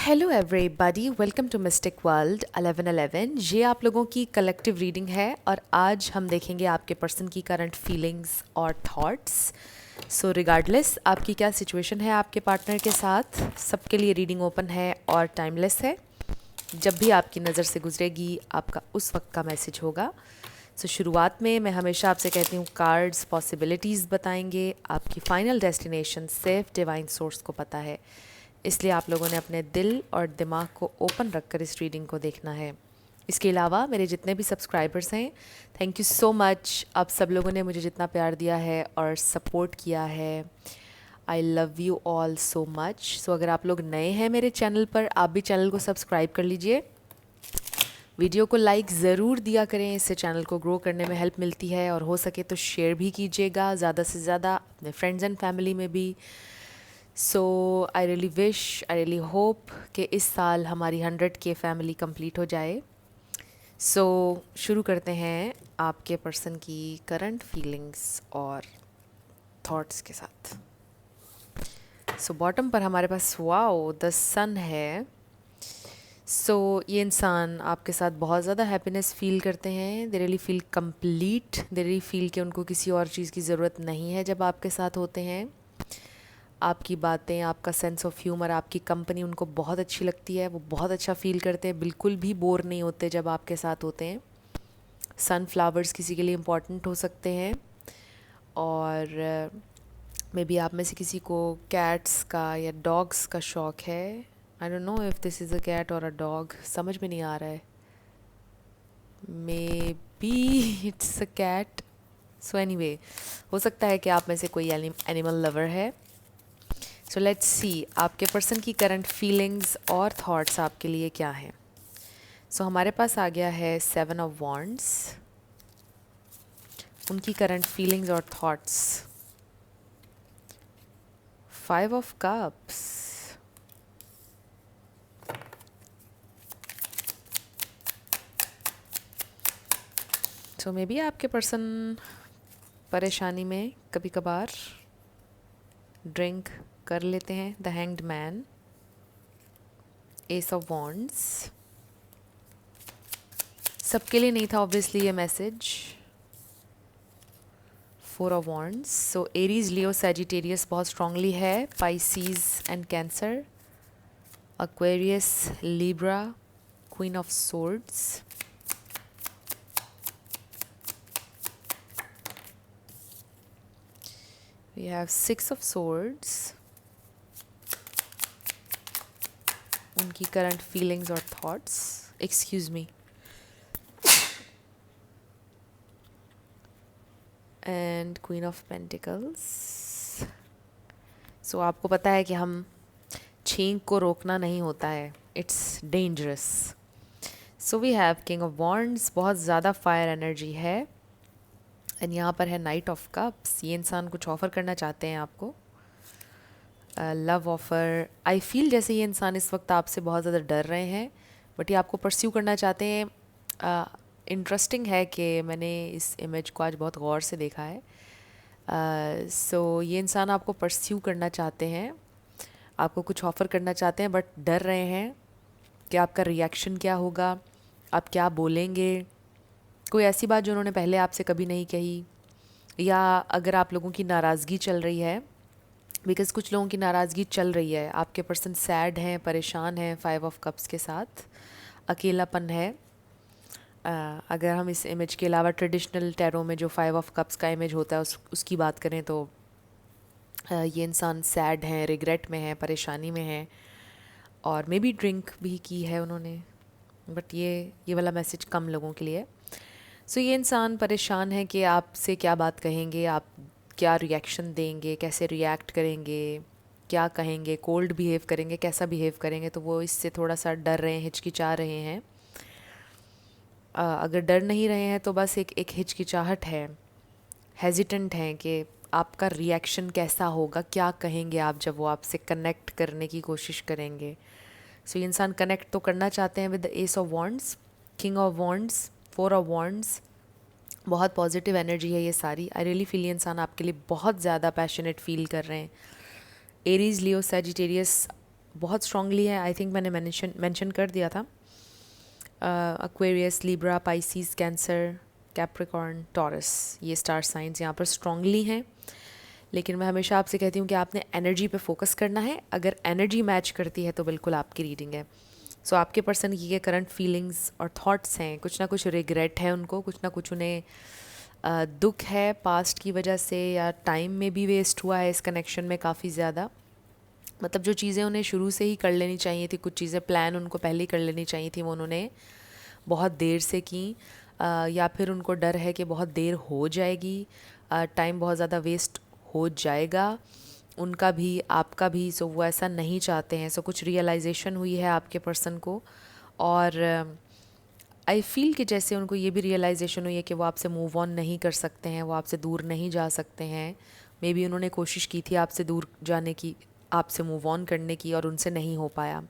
Hello everybody, welcome to mystic world 1111। ये आप लोगों की कलेक्टिव रीडिंग है और आज हम देखेंगे आपके पर्सन की करंट फीलिंग्स और थॉट्स। सो रिगार्डलेस आपकी क्या सिचुएशन है आपके पार्टनर के साथ, सबके लिए रीडिंग ओपन है और टाइमलेस है। जब भी आपकी नज़र से गुजरेगी आपका उस वक्त का मैसेज होगा। सो शुरुआत में मैं हमेशा आपसे कहती हूँ कार्ड्स पॉसिबिलिटीज़ बताएंगे, आपकी फाइनल डेस्टिनेशन सिर्फ डिवाइन सोर्स को पता है, इसलिए आप लोगों ने अपने दिल और दिमाग को ओपन रखकर इस रीडिंग को देखना है। इसके अलावा मेरे जितने भी सब्सक्राइबर्स हैं, थैंक यू सो मच। आप सब लोगों ने मुझे जितना प्यार दिया है और सपोर्ट किया है, I love you all so much. So अगर आप लोग नए हैं मेरे चैनल पर, आप भी चैनल को सब्सक्राइब कर लीजिए, वीडियो को लाइक ज़रूर दिया करें, इससे चैनल को ग्रो करने में हेल्प मिलती है, और हो सके तो शेयर भी कीजिएगा ज़्यादा से ज़्यादा अपने फ्रेंड्स एंड फैमिली में भी। So I really wish, I really hope कि इस साल हमारी 100K फैमिली कंप्लीट हो जाए। सो शुरू करते हैं आपके पर्सन की करंट फीलिंग्स और थॉट्स के साथ। सो बॉटम पर हमारे पास वाओ द सन है। सो ये इंसान आपके साथ बहुत ज़्यादा हैप्पीनेस फील करते हैं, दे रियली फील कंप्लीट, दे रियली फील कि उनको किसी और चीज़ की ज़रूरत नहीं है जब आपके साथ होते हैं। आपकी बातें, आपका सेंस ऑफ ह्यूमर, आपकी कंपनी उनको बहुत अच्छी लगती है, वो बहुत अच्छा फील करते हैं, बिल्कुल भी बोर नहीं होते जब आपके साथ होते हैं। सनफ्लावर्स किसी के लिए इम्पॉर्टेंट हो सकते हैं, और मे बी आप में से किसी को कैट्स का या डॉग्स का शौक़ है। I don't know if this is a cat और अ डॉग, समझ में नहीं आ रहा है। Maybe it's a cat. So anyway, हो सकता है कि आप में से कोई एनिमल लवर है। सो लेट्स सी आपके पर्सन की करंट फीलिंग्स और थॉट्स आपके लिए क्या हैं। सो हमारे पास आ गया है 7 ऑफ वॉन्ड्स, उनकी करंट फीलिंग्स और thoughts. 5 of cups, so maybe आपके पर्सन परेशानी में कभी कभार ड्रिंक कर लेते हैं। The hanged man, ace of wands, सबके लिए नहीं था ऑब्वियसली ये message. 4 of wands, so Aries, Leo, Sagittarius बहुत स्ट्रांगली है, Pisces and Cancer, Aquarius, Libra, queen of swords, we have 6 of swords, उनकी करंट फीलिंग्स और thoughts, excuse me, and queen of pentacles. So आपको पता है कि हम छींक को रोकना नहीं होता है, it's dangerous. So we have king of wands, बहुत ज़्यादा फायर एनर्जी है, एंड यहाँ पर है नाइट ऑफ कप्स। ये इंसान कुछ ऑफ़र करना चाहते हैं आपको, लव ऑफ़र। आई फील जैसे ये इंसान इस वक्त आपसे बहुत ज़्यादा डर रहे हैं, बट ये आपको परस्यू करना चाहते हैं। इंटरेस्टिंग है कि मैंने इस इमेज को आज बहुत गौर से देखा है। सो ये इंसान आपको परस्यू करना चाहते हैं, आपको कुछ ऑफ़र करना चाहते हैं, बट डर रहे हैं कि आपका रिएक्शन क्या होगा, आप क्या बोलेंगे, कोई ऐसी बात जो उन्होंने पहले आपसे कभी नहीं कही, या अगर आप लोगों की नाराज़गी चल रही है, बिकॉज़ कुछ लोगों की नाराज़गी चल रही है, आपके पर्सन सैड हैं, परेशान हैं 5 ऑफ कप्स के साथ, अकेलापन है। अगर हम इस इमेज के अलावा ट्रेडिशनल टैरो में जो 5 ऑफ कप्स का इमेज होता है उसकी बात करें तो ये इंसान सैड हैं, रिग्रेट में है, परेशानी में है, और मे बी ड्रिंक भी की है उन्होंने, बट ये वाला मैसेज कम लोगों के लिए। सो ये इंसान परेशान है कि आपसे क्या बात कहेंगे, आप क्या रिएक्शन देंगे, कैसे रिएक्ट करेंगे, क्या कहेंगे, कोल्ड बिहेव करेंगे, कैसा बिहेव करेंगे, तो वो इससे थोड़ा सा डर रहे हैं, हिचकिचा रहे हैं। अगर डर नहीं रहे हैं तो बस एक हिचकिचाहट है, हेजिटेंट हैं कि आपका रिएक्शन कैसा होगा, क्या कहेंगे आप जब वो आपसे कनेक्ट करने की कोशिश करेंगे। सो ये इंसान कनेक्ट तो करना चाहते हैं with the S of wands, king of wands, 4 of wands, बहुत पॉजिटिव एनर्जी है ये सारी। आई रियली फील ये इंसान आपके लिए बहुत ज़्यादा पैशनेट फील कर रहे हैं। एरीज, लियो, सैजिटेरियस बहुत स्ट्रांगली है। आई थिंक मैंने मेंशन कर दिया था। Aquarius, Libra, Pisces, cancer, Capricorn, taurus, ये स्टार साइंस यहाँ पर स्ट्रांगली हैं। लेकिन मैं हमेशा आपसे कहती हूँ कि आपने एनर्जी पे फोकस करना है। अगर एनर्जी मैच करती है तो बिल्कुल आपकी रीडिंग है। सो आपके पर्सन की ये करंट फीलिंग्स और थॉट्स हैं, कुछ ना कुछ रिग्रेट है उनको, कुछ ना कुछ उन्हें दुख है पास्ट की वजह से, या टाइम में भी वेस्ट हुआ है इस कनेक्शन में काफ़ी ज़्यादा। मतलब जो चीज़ें उन्हें शुरू से ही कर लेनी चाहिए थी, कुछ चीज़ें प्लान उनको पहले ही कर लेनी चाहिए थी, वो उन्होंने बहुत देर से की। या फिर उनको डर है कि बहुत देर हो जाएगी, टाइम बहुत ज़्यादा वेस्ट हो जाएगा उनका भी आपका भी। सो वो ऐसा नहीं चाहते हैं। सो कुछ रियलाइजेशन हुई है आपके पर्सन को, और आई फील कि जैसे उनको ये भी रियलाइजेशन हुई है कि वो आपसे मूव ऑन नहीं कर सकते हैं, वो आपसे दूर नहीं जा सकते हैं। मे बी उन्होंने कोशिश की थी आपसे दूर जाने की, आपसे मूव ऑन करने की, और उनसे नहीं हो पाया।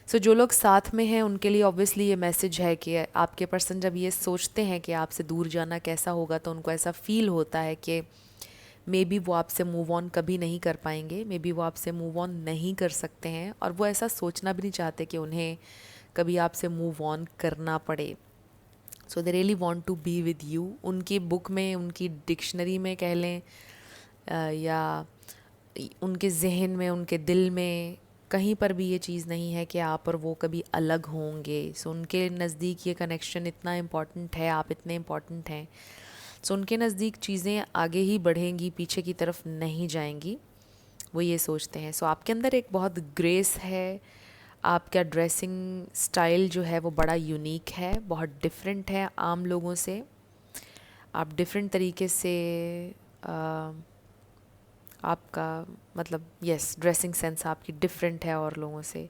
सो जो लोग साथ में हैं उनके लिए ऑब्वियसली ये मैसेज है कि आपके पर्सन जब ये सोचते हैं कि आपसे दूर जाना कैसा होगा, तो उनको ऐसा फील होता है कि मे बी वो आपसे मूव ऑन कभी नहीं कर पाएंगे, मे बी वो आपसे मूव ऑन नहीं कर सकते हैं, और वो ऐसा सोचना भी नहीं चाहते कि उन्हें कभी आपसे मूव ऑन करना पड़े। So they really want to be with you. उनकी बुक में, उनकी डिक्शनरी में कह लें, या उनके जहन में, उनके दिल में, कहीं पर भी ये चीज़ नहीं है कि आप और वो कभी अलग होंगे। सो उनके नज़दीक ये कनेक्शन इतना इम्पॉर्टेंट है, आप इतने इम्पॉर्टेंट हैं। सो उनके नज़दीक चीज़ें आगे ही बढ़ेंगी, पीछे की तरफ नहीं जाएंगी, वो ये सोचते हैं। सो आपके अंदर एक बहुत ग्रेस है। आपका ड्रेसिंग स्टाइल जो है वो बड़ा यूनिक है, बहुत डिफरेंट है आम लोगों से। आप डिफरेंट तरीके से आपका मतलब यस, ड्रेसिंग सेंस आपकी डिफरेंट है और लोगों से।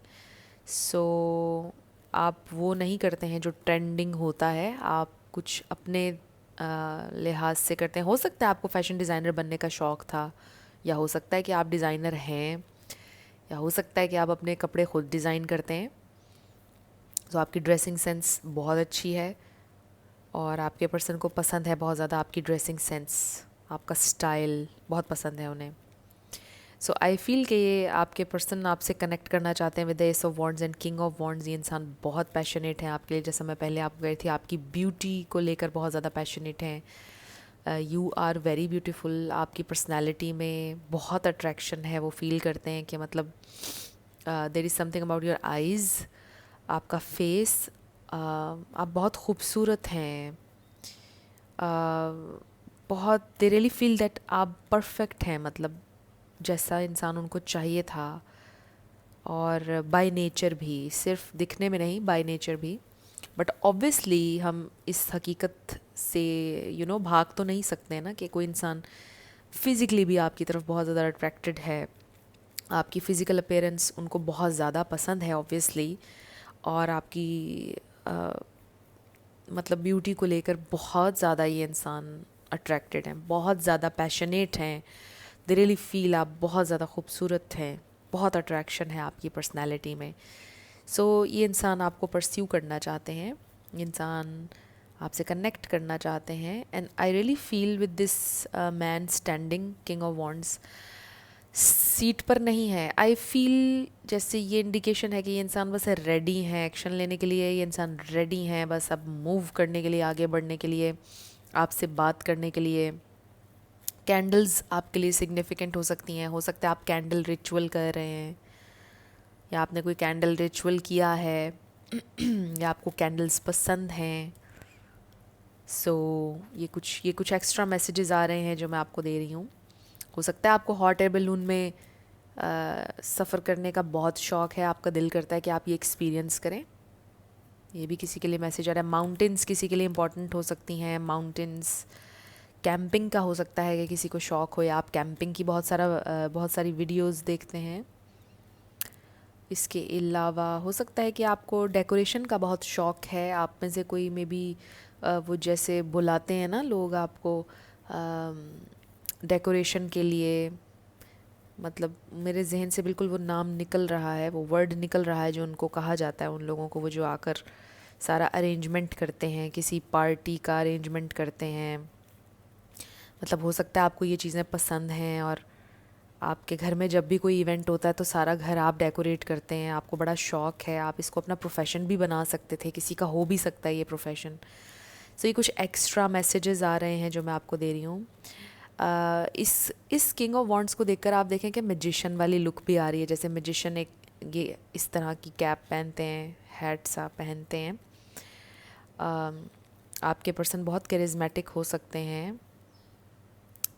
सो आप वो नहीं करते हैं जो ट्रेंडिंग होता है, आप कुछ अपने लिहाज से करते हैं। हो सकता है आपको फैशन डिज़ाइनर बनने का शौक़ था, या हो सकता है कि आप डिज़ाइनर हैं, या हो सकता है कि आप अपने कपड़े खुद डिज़ाइन करते हैं। तो आपकी ड्रेसिंग सेंस बहुत अच्छी है, और आपके पर्सन को पसंद है बहुत ज़्यादा आपकी ड्रेसिंग सेंस, आपका स्टाइल बहुत पसंद है उन्हें। सो आई फील कि ये आपके पर्सन आपसे कनेक्ट करना चाहते हैं with the S of wands and king of wands. ये इंसान बहुत पैशनेट है आपके लिए, जैसा मैं पहले आपको गई थी, आपकी ब्यूटी को लेकर बहुत ज़्यादा पैशनेट हैं। You are very beautiful. आपकी पर्सनैलिटी में बहुत अट्रैक्शन है, वो फील करते हैं कि मतलब there is something about your eyes, आपका फेस, आप बहुत खूबसूरत हैं। बहुत दे रियली फील दैट आप परफेक्ट हैं, मतलब जैसा इंसान उनको चाहिए था। और बाय नेचर भी, सिर्फ दिखने में नहीं, बाय नेचर भी। बट ऑब्वियसली हम इस हकीकत से भाग तो नहीं सकते हैं ना कि कोई इंसान फ़िज़िकली भी आपकी तरफ बहुत ज़्यादा अट्रैक्टेड है, आपकी फ़िज़िकल अपीयरेंस उनको बहुत ज़्यादा पसंद है ऑब्वियसली, और आपकी मतलब ब्यूटी को लेकर बहुत ज़्यादा ये इंसान अट्रैक्टेड हैं, बहुत ज़्यादा पैशनेट हैं। दे रियली फील आप बहुत ज़्यादा खूबसूरत हैं, बहुत अट्रैक्शन है आपकी पर्सनैलिटी में। सो ये इंसान आपको परस्यू करना चाहते हैं, इंसान आपसे कनेक्ट करना चाहते हैं। And I really feel with this man standing king of wands, seat पर नहीं है। आई फील जैसे ये इंडिकेशन है कि ये इंसान बस रेडी हैं एक्शन लेने के लिए, ये इंसान रेडी हैं बस अब मूव करने के लिए, आगे बढ़ने के लिए, आपसे बात करने के लिए। कैंडल्स आपके लिए सिग्निफिकेंट हो सकती हैं, हो सकता है आप कैंडल रिचुअल कर रहे हैं, या आपने कोई कैंडल रिचुअल किया है या आपको कैंडल्स पसंद हैं। सो ये कुछ एक्स्ट्रा मैसेजेस आ रहे हैं जो मैं आपको दे रही हूँ। हो सकता है आपको हॉट एयर बैलून में सफ़र करने का बहुत शौक़ है, आपका दिल करता है कि आप ये एक्सपीरियंस करें, ये भी किसी के लिए मैसेज आ रहा है। माउंटेन्स किसी के लिए इंपॉर्टेंट हो सकती हैं, माउंटेन्स। कैंपिंग का हो सकता है कि किसी को शौक़ हो, या आप कैंपिंग की बहुत सारी वीडियोस देखते हैं। इसके अलावा हो सकता है कि आपको डेकोरेशन का बहुत शौक़ है, आप में से कोई में भी वो जैसे बुलाते हैं ना लोग आपको डेकोरेशन के लिए, मतलब मेरे जहन से बिल्कुल वो नाम निकल रहा है, वो वर्ड निकल रहा है जो उनको कहा जाता है, उन लोगों को, वो जो आकर सारा अरेंजमेंट करते हैं, किसी पार्टी का अरेंजमेंट करते हैं। मतलब हो सकता है आपको ये चीज़ें पसंद हैं, और आपके घर में जब भी कोई इवेंट होता है तो सारा घर आप डेकोरेट करते हैं, आपको बड़ा शौक है, आप इसको अपना प्रोफेशन भी बना सकते थे, किसी का हो भी सकता है ये प्रोफेशन। सो ये कुछ एक्स्ट्रा मैसेजेस आ रहे हैं जो मैं आपको दे रही हूँ। इस किंग ऑफ वॉन्ड्स को देखकर आप देखें कि मैजिशियन वाली लुक भी आ रही है, जैसे मैजिशियन एक ये इस तरह की कैप पहनते हैं, हैट सा पहनते हैं। आपके पर्सन बहुत करिज्मेटिक हो सकते हैं।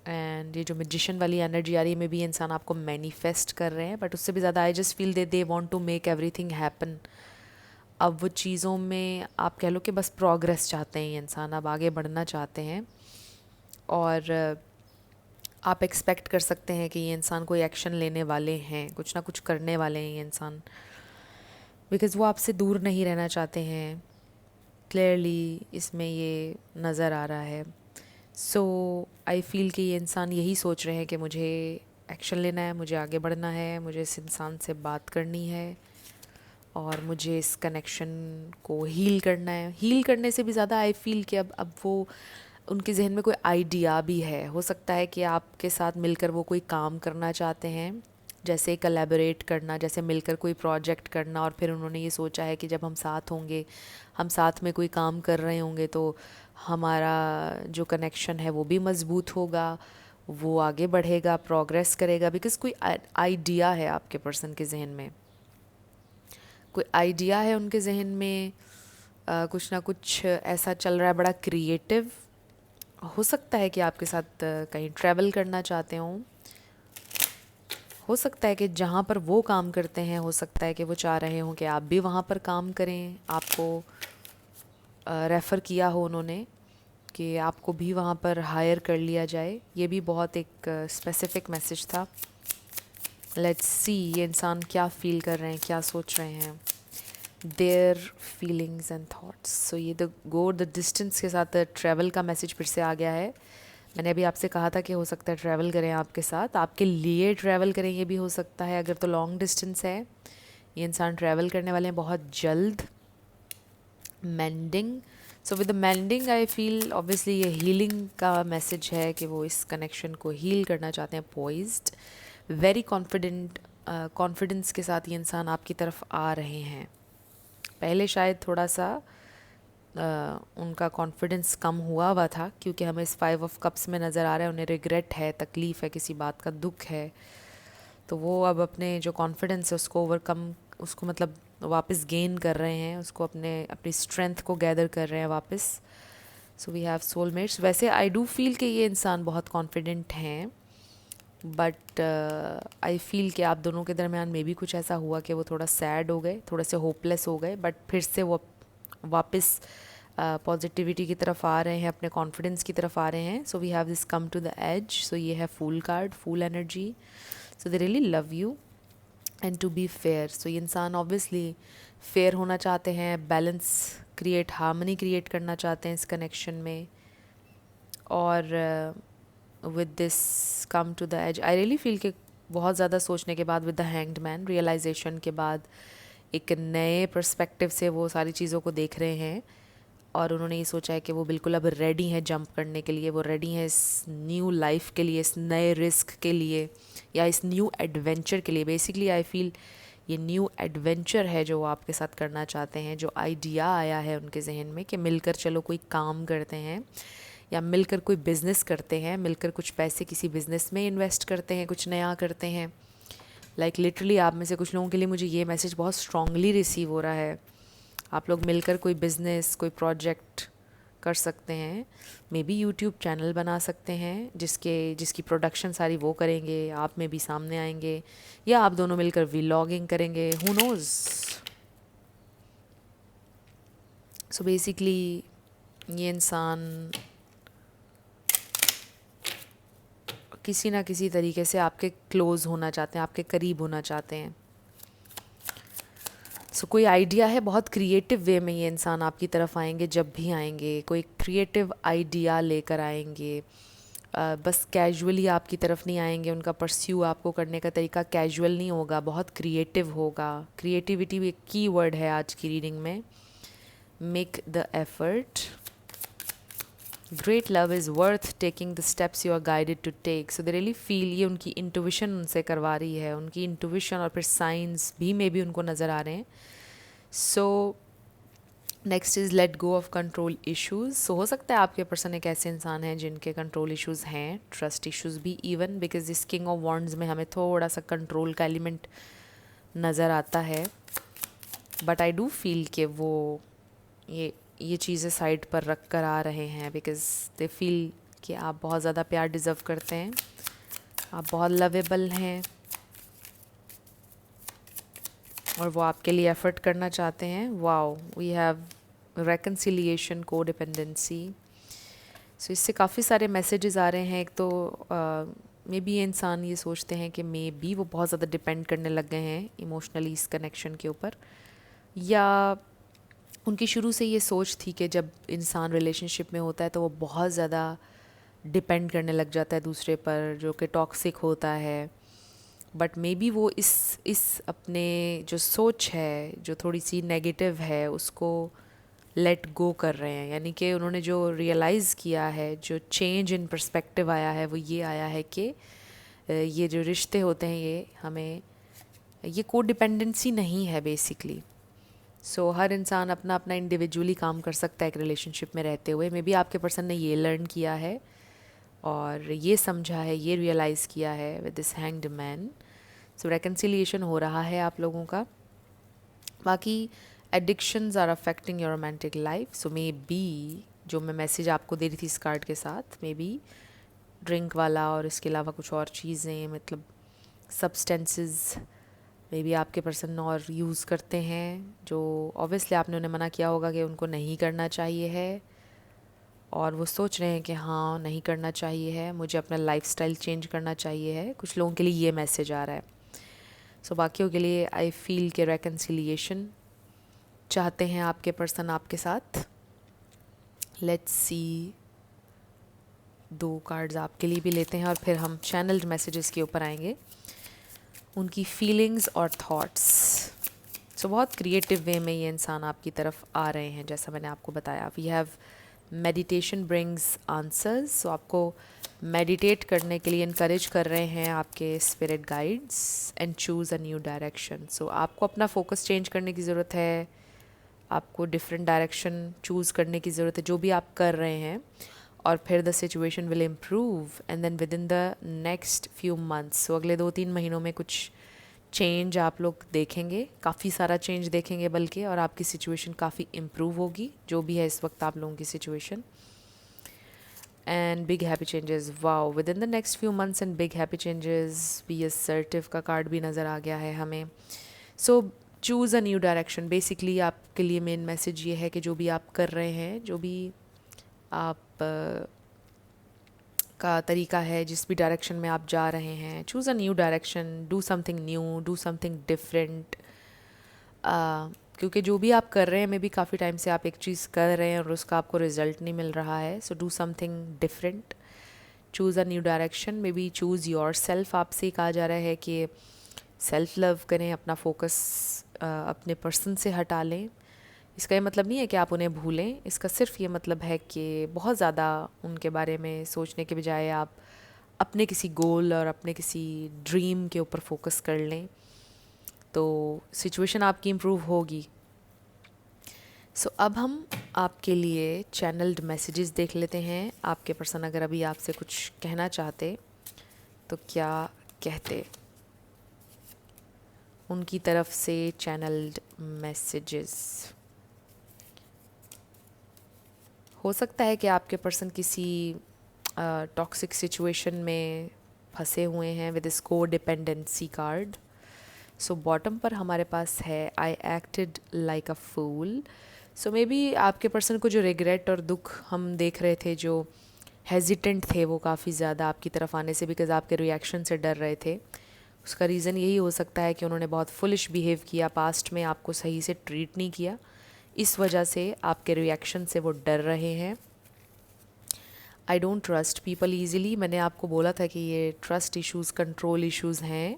एंड ये जो मैजिशियन वाली एनर्जी आ रही है, मे बी ये इंसान आपको मैनिफेस्ट कर रहे हैं, बट उससे भी ज़्यादा I just feel they want to make everything happen. अब वो चीज़ों में आप कह लो कि बस प्रोग्रेस चाहते हैं ये इंसान, अब आगे बढ़ना चाहते हैं। और आप एक्सपेक्ट कर सकते हैं कि ये इंसान कोई एक्शन लेने वाले हैं, कुछ ना कुछ करने वाले हैं ये इंसान, बिकॉज़ वो आपसे दूर नहीं रहना चाहते हैं। क्लियरली इसमें ये नज़र आ रहा है। सो आई फील कि ये इंसान यही सोच रहे हैं कि मुझे एक्शन लेना है, मुझे आगे बढ़ना है, मुझे इस इंसान से बात करनी है और मुझे इस कनेक्शन को हील करना है। हील करने से भी ज़्यादा आई फील कि अब वो उनके जहन में कोई आइडिया भी है। हो सकता है कि आपके साथ मिलकर वो कोई काम करना चाहते हैं, जैसे कोलैबोरेट करना, जैसे मिलकर कोई प्रोजेक्ट करना, और फिर उन्होंने ये सोचा है कि जब हम साथ होंगे, हम साथ में कोई काम कर रहे होंगे, तो हमारा जो कनेक्शन है वो भी मज़बूत होगा, वो आगे बढ़ेगा, प्रोग्रेस करेगा। बिकॉज़ कोई आइडिया है आपके पर्सन के जहन में, कोई आइडिया है उनके जहन में। कुछ ना कुछ ऐसा चल रहा है बड़ा क्रिएटिव। हो सकता है कि आपके साथ कहीं ट्रैवल करना चाहते हों। हो सकता है कि जहाँ पर वो काम करते हैं, हो सकता है कि वो चाह रहे हों कि आप भी वहाँ पर काम करें, आपको रेफ़र किया हो उन्होंने कि आपको भी वहाँ पर हायर कर लिया जाए। ये भी बहुत एक स्पेसिफिक मैसेज था। लेट्स सी ये इंसान क्या फ़ील कर रहे हैं, क्या सोच रहे हैं, देयर फीलिंग्स एंड थाट्स। सो ये द गो द डिस्टेंस के साथ ट्रैवल का मैसेज फिर से आ गया है। मैंने अभी आपसे कहा था कि हो सकता है ट्रैवल करें आपके साथ, आपके लिए ट्रैवल करें, ये भी हो सकता है। अगर तो लॉन्ग डिस्टेंस है, ये इंसान ट्रैवल करने वाले हैं बहुत जल्द। Mending, so with the mending I feel obviously ये हीलिंग का मैसेज है कि वो इस कनेक्शन को हील करना चाहते हैं। पॉइज्ड, वेरी कॉन्फिडेंट, कॉन्फिडेंस के साथ ये इंसान आपकी तरफ आ रहे हैं। पहले शायद थोड़ा सा उनका कॉन्फिडेंस कम हुआ था, क्योंकि हमें इस 5 ऑफ कप्स में नज़र आ रहा है उन्हें रिग्रेट है, तकलीफ़ है, किसी बात का दुख है। तो वो अब अपने जो कॉन्फिडेंस है उसको ओवरकम, उसको मतलब वापस गेन कर रहे हैं, उसको अपनी स्ट्रेंथ को गैदर कर रहे हैं वापस। So we have soulmates. वैसे आई डू फील कि ये इंसान बहुत कॉन्फिडेंट हैं, बट आई फील कि आप दोनों के दरमियान में भी कुछ ऐसा हुआ कि वो थोड़ा सैड हो गए, थोड़े से होपलेस हो गए, बट फिर से वो वापस पॉजिटिविटी की तरफ आ रहे हैं, अपने कॉन्फिडेंस की तरफ आ रहे हैं। So we have this come to the edge. So ये है fool card, fool energy. So they really love you and to be fair. So ये इंसान ऑब्वियसली फेयर होना चाहते हैं, बैलेंस क्रिएट, हार्मनी क्रिएट करना चाहते हैं इस कनेक्शन में। और with this come to the age, I really feel कि बहुत ज़्यादा सोचने के बाद, with the hanged man, realization के बाद, एक नए पर्सपेक्टिव से वो सारी चीज़ों को देख रहे हैं, और उन्होंने ये सोचा है कि वो बिल्कुल अब रेडी हैं जंप करने के लिए, वो रेडी हैं इस न्यू लाइफ के लिए, इस नए रिस्क के लिए, या इस न्यू एडवेंचर के लिए। बेसिकली आई फील ये न्यू एडवेंचर है जो वो आपके साथ करना चाहते हैं, जो आइडिया आया है उनके जहन में कि मिलकर चलो कोई काम करते हैं, या मिलकर कोई बिज़नेस करते हैं, मिलकर कुछ पैसे किसी बिज़नेस में इन्वेस्ट करते हैं, कुछ नया करते हैं। लाइक लिटरली आप में से कुछ लोगों के लिए मुझे ये मैसेज बहुत स्ट्रांगली रिसीव हो रहा है। आप लोग मिलकर कोई बिज़नेस, कोई प्रोजेक्ट कर सकते हैं। मे बी यूट्यूब चैनल बना सकते हैं जिसकी प्रोडक्शन सारी वो करेंगे, आप में भी सामने आएंगे, या आप दोनों मिलकर व्लॉगिंग करेंगे, हु नोज़। सो बेसिकली ये इंसान किसी ना किसी तरीके से आपके क्लोज़ होना चाहते हैं, आपके करीब होना चाहते हैं। सो कोई आइडिया है, बहुत क्रिएटिव वे में ये इंसान आपकी तरफ आएंगे, जब भी आएंगे कोई क्रिएटिव आइडिया लेकर आएंगे। बस कैजुअली आपकी तरफ नहीं आएंगे, उनका परस्यू आपको करने का तरीका कैजुअल नहीं होगा, बहुत क्रिएटिव होगा। क्रिएटिविटी भी एक की वर्ड है आज की रीडिंग में। Make the effort, great love is worth taking the steps you are guided to take. So they really feel, ये उनकी इंटुइशन उनसे करवा रही है, उनकी इंटुइशन और फिर साइंस भी मे बी उनको नज़र आ रहे हैं. So next is let go of control issues. So हो सकता है आपके पर्सन एक ऐसे इंसान हैं जिनके कंट्रोल इश्यूज़ हैं, ट्रस्ट इश्यूज़ भी इवन, बिकॉज इस किंग ऑफ वॉन्ड्स में हमें थोड़ा सा कंट्रोल का एलिमेंट नज़र आता है. बट आई डू फील कि वो ये चीज़ें साइड पर रख कर आ रहे हैं बिकॉज दे फील कि आप बहुत ज़्यादा प्यार डिज़र्व करते हैं, आप बहुत लवेबल हैं और वो आपके लिए एफ़र्ट करना चाहते हैं. वाओ, वी हैव रेकन्सिलिएशन, को डिपेंडेंसी. सो इससे काफ़ी सारे मैसेजेस आ रहे हैं. एक तो मे बी ये इंसान ये सोचते हैं कि मे बी वो बहुत ज़्यादा डिपेंड करने लग गए हैं इमोशनली इस कनेक्शन के ऊपर, या उनकी शुरू से ये सोच थी कि जब इंसान रिलेशनशिप में होता है तो वो बहुत ज़्यादा डिपेंड करने लग जाता है दूसरे पर, जो कि टॉक्सिक होता है. बट मे बी वो इस अपने जो सोच है जो थोड़ी सी नेगेटिव है उसको लेट गो कर रहे हैं. यानी कि उन्होंने जो रियलाइज़ किया है, जो चेंज इन पर्सपेक्टिव आया है, वो ये आया है कि ये जो रिश्ते होते हैं ये हमें, ये को डिपेंडेंसी नहीं है बेसिकली. सो हर इंसान अपना अपना इंडिविजुअली काम कर सकता है एक रिलेशनशिप में रहते हुए. मे बी आपके पर्सन ने ये लर्न किया है और ये समझा है, ये रियलाइज़ किया है with this hanged man. So reconciliation हो रहा है आप लोगों का. बाकी addictions are affecting your romantic life. So maybe जो मैं मैसेज आपको दे रही थी इस कार्ड के साथ, मे बी ड्रिंक वाला और इसके अलावा कुछ और चीज़ें, मतलब सब्सटेंसेस मे बी आपके पर्सन और यूज़ करते हैं, जो ऑब्वियसली आपने उन्हें मना किया होगा कि उनको नहीं करना चाहिए है, और वो सोच रहे हैं कि हाँ नहीं करना चाहिए है, मुझे अपना लाइफस्टाइल चेंज करना चाहिए है. कुछ लोगों के लिए ये मैसेज आ रहा है. सो बाकियों के लिए आई फील कि रेकन्सिलिएशन चाहते हैं आपके पर्सन आपके साथ. लेट्स सी, 2 कार्ड्स आपके लिए भी लेते हैं और फिर हम चैनल्ड मैसेजेस के ऊपर आएंगे, उनकी फीलिंग्स और थॉट्स. सो बहुत क्रिएटिव वे में ये इंसान आपकी तरफ आ रहे हैं, जैसा मैंने आपको बताया. We have meditation brings answers. So आपको मेडिटेट करने के लिए इनकरेज कर रहे हैं आपके spirit guides, and choose a new direction. So आपको अपना फोकस चेंज करने की ज़रूरत है, आपको डिफरेंट डायरेक्शन चूज़ करने की ज़रूरत है जो भी आप कर रहे हैं, और फिर the situation will improve and then within the next few months. So अगले 2-3 महीनों में कुछ चेंज आप लोग देखेंगे, काफ़ी सारा चेंज देखेंगे बल्कि, और आपकी सिचुएशन काफ़ी इम्प्रूव होगी जो भी है इस वक्त आप लोगों की situation. And big happy changes, wow, within the next few months and big happy changes. Be assertive का कार्ड भी नज़र आ गया है हमें. So choose a new direction. Basically आपके लिए मेन मैसेज ये है कि जो भी आप कर रहे हैं, जो भी आप का तरीका है, जिस भी डायरेक्शन में आप जा रहे हैं, choose a new direction, do something new, do something different. क्योंकि जो भी आप कर रहे हैं, मे बी काफ़ी टाइम से आप एक चीज़ कर रहे हैं और उसका आपको रिजल्ट नहीं मिल रहा है. So do something different, choose a new direction. May be choose your self. आपसे कहा जा रहा है कि सेल्फ लव करें, अपना फोकस अपने पर्सन से हटा लें. इसका ये मतलब नहीं है कि आप उन्हें भूलें, इसका सिर्फ ये मतलब है कि बहुत ज़्यादा उनके बारे में सोचने के बजाय आप अपने किसी गोल और अपने किसी ड्रीम के ऊपर फोकस कर लें, तो सिचुएशन आपकी इम्प्रूव होगी. सो अब हम आपके लिए चैनल्ड मैसेजेस देख लेते हैं. आपके पर्सन अगर अभी आपसे कुछ कहना चाहते तो क्या कहते, उनकी तरफ से चैनल्ड मैसेजेस. हो सकता है कि आपके पर्सन किसी टॉक्सिक सिचुएशन में फंसे हुए हैं विद इस को डिपेंडेंसी कार्ड. सो बॉटम पर हमारे पास है I acted like a fool. So maybe आपके पर्सन को जो रिग्रेट और दुख हम देख रहे थे, जो हेजिटेंट थे वो काफ़ी ज़्यादा आपकी तरफ आने से, बिकॉज आपके रिएक्शन से डर रहे थे. उसका रीज़न यही हो सकता है कि उन्होंने बहुत फुलिश बिहेव किया पास्ट में, आपको सही से ट्रीट नहीं किया, इस वजह से आपके रिएक्शन से वो डर रहे हैं. I don't trust people easily. मैंने आपको बोला था कि ये ट्रस्ट इश्यूज़, कंट्रोल इश्यूज़ हैं.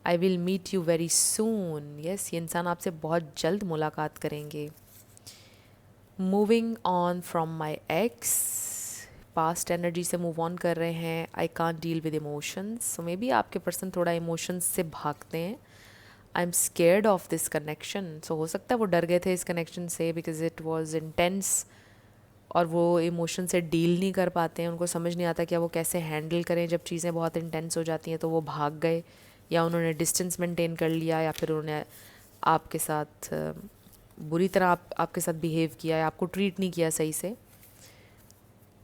I will meet you very soon. Yes, ये इंसान आपसे बहुत जल्द मुलाकात करेंगे. Moving on from my ex. Past energy से मूव ऑन कर रहे हैं. I can't deal with emotions. So maybe आपके पर्सन थोड़ा इमोशंस से भागते हैं. I am scared of this connection. So हो सकता है वो डर गए थे इस कनेक्शन से बिकॉज इट वॉज इंटेंस, और वो इमोशन से डील नहीं कर पाते हैं. उनको समझ नहीं आता कि वो कैसे हैंडल करें जब चीज़ें बहुत इंटेंस हो जाती हैं. तो वो भाग गए, या उन्होंने डिस्टेंस मेंटेन कर लिया, या फिर उन्होंने आपके साथ बुरी तरह आपके साथ बिहेव किया, या आपको ट्रीट नहीं किया सही से.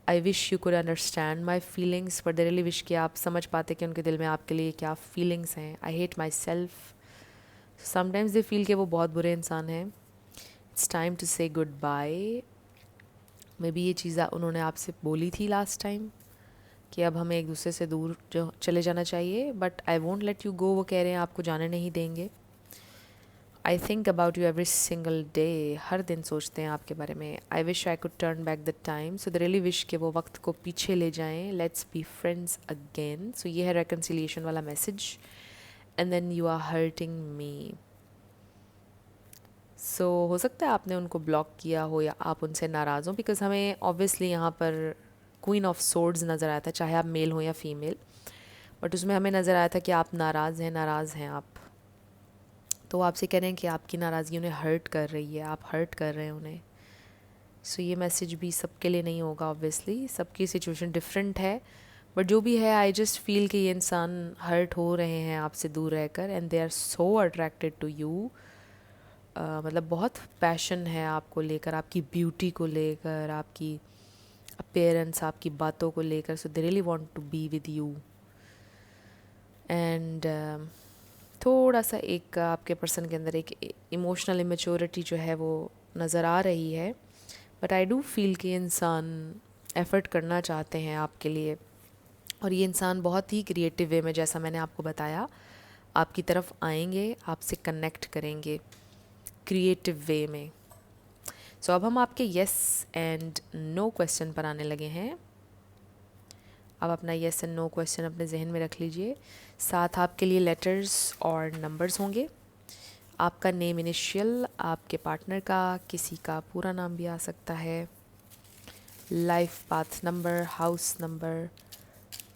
I wish you could understand my feelings, but they really wish कि आप समझ पाते कि उनके दिल में आपके लिए क्या फीलिंग्स हैं. I hate my self. Sometimes they feel कि वो बहुत बुरे इंसान हैं. इट्स टाइम टू से गुड बाय. मे बी ये चीज़ उन्होंने आपसे बोली थी लास्ट टाइम कि अब हमें एक दूसरे से दूर जो चले जाना चाहिए, but I won't let you go. वो कह रहे हैं आपको जाने नहीं देंगे. I think about you every single day. हर दिन सोचते हैं आपके बारे में. I wish I could turn back the time. So they really wish कि वो वक्त को पीछे ले जाएं. Let's be friends again. So ये है रेकन्सिलिएशन वाला message. And then you are hurting me. So हो सकता है आपने उनको ब्लॉक किया हो, या आप उनसे नाराज़ हो, बिकॉज हमें ऑब्वियसली यहाँ पर क्वीन ऑफ सोर्ड्स नज़र आया था, चाहे आप मेल हो या फीमेल. बट उसमें हमें नज़र आया था कि आप नाराज़ हैं आप. तो वो आपसे कह रहे हैं कि आपकी नाराज़गी उन्हें हर्ट कर रही है, आप हर्ट कर रहे हैं उन्हें. सो ये मैसेज भी सबके लिए नहीं होगा ऑब्वियसली, सबकी सिचुएशन डिफरेंट है. बट जो भी है, आई जस्ट फील कि ये इंसान हर्ट हो रहे हैं आपसे दूर रहकर, and they are so attracted to you. मतलब बहुत पैशन है आपको लेकर, आपकी ब्यूटी को लेकर, आपकी अपीयरेंस, आपकी बातों को लेकर. So they really want to be with you. And थोड़ा सा एक आपके पर्सन के अंदर एक इमोशनल इमेच्योरिटी जो है वो नज़र आ रही है. बट आई डू फील कि इंसान एफ़र्ट करना चाहते हैं आपके लिए, और ये इंसान बहुत ही क्रिएटिव वे में, जैसा मैंने आपको बताया, आपकी तरफ आएंगे, आपसे कनेक्ट करेंगे क्रिएटिव वे में. सो अब हम आपके येस एंड नो क्वेश्चन पर आने लगे हैं. अब अपना येस एंड नो क्वेश्चन अपने जहन में रख लीजिए. साथ आपके लिए लेटर्स और नंबर्स होंगे. आपका नेम इनिशियल, आपके पार्टनर का, किसी का पूरा नाम भी आ सकता है, life path number, house number,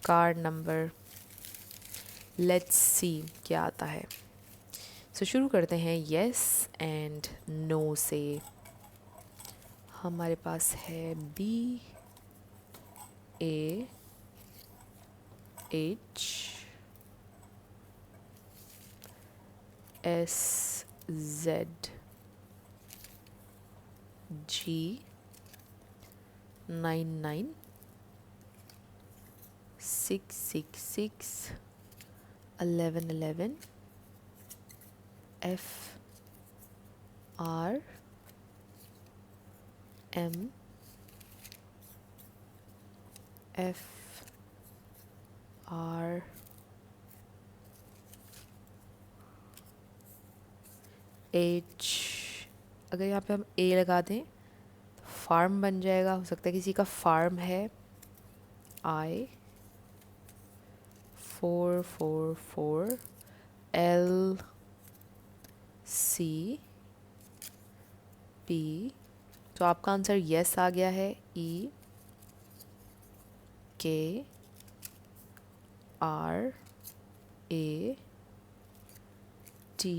car number. Let's see क्या आता है. सो शुरू करते हैं येस एंड नो से. हमारे पास है B A H S Z G 99 666 1111 F R M F R H. अगर यहाँ पे हम A लगा दें तो फार्म बन जाएगा. हो सकता है किसी का फार्म है. I 444 L C P. तो आपका आंसर येस आ गया है. E K R A T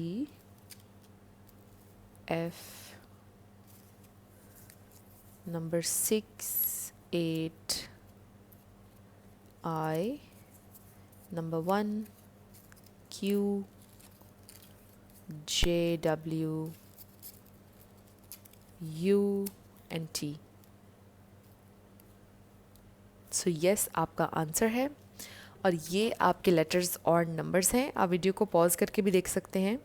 F. Number 6 8 I. Number 1 Q J W U and T. So yes आपका आंसर है, और ये आपके लेटर्स और नंबर्स हैं. आप वीडियो को पॉज करके भी देख सकते हैं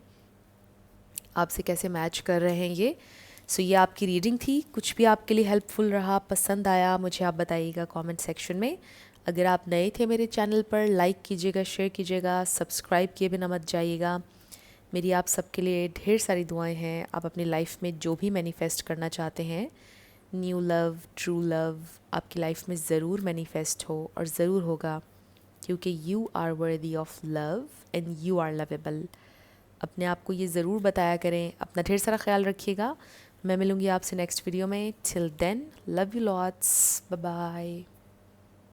आपसे कैसे मैच कर रहे हैं ये. सो ये आपकी रीडिंग थी. कुछ भी आपके लिए हेल्पफुल रहा, पसंद आया, मुझे आप बताइएगा कमेंट सेक्शन में. अगर आप नए थे मेरे चैनल पर, लाइक कीजिएगा, शेयर कीजिएगा, सब्सक्राइब किए बिना मत जाइएगा. मेरी आप सबके लिए ढेर सारी दुआएं हैं. आप अपनी लाइफ में जो भी मैनिफेस्ट करना चाहते हैं, न्यू लव, ट्रू लव, आपकी लाइफ में ज़रूर मैनिफेस्ट हो, और ज़रूर होगा, क्योंकि you are worthy of love and you are lovable. अपने आप को ये ज़रूर बताया करें. अपना ढेर सारा ख्याल रखिएगा. मैं मिलूँगी आपसे नेक्स्ट वीडियो में. Till then, love you lots. Bye bye.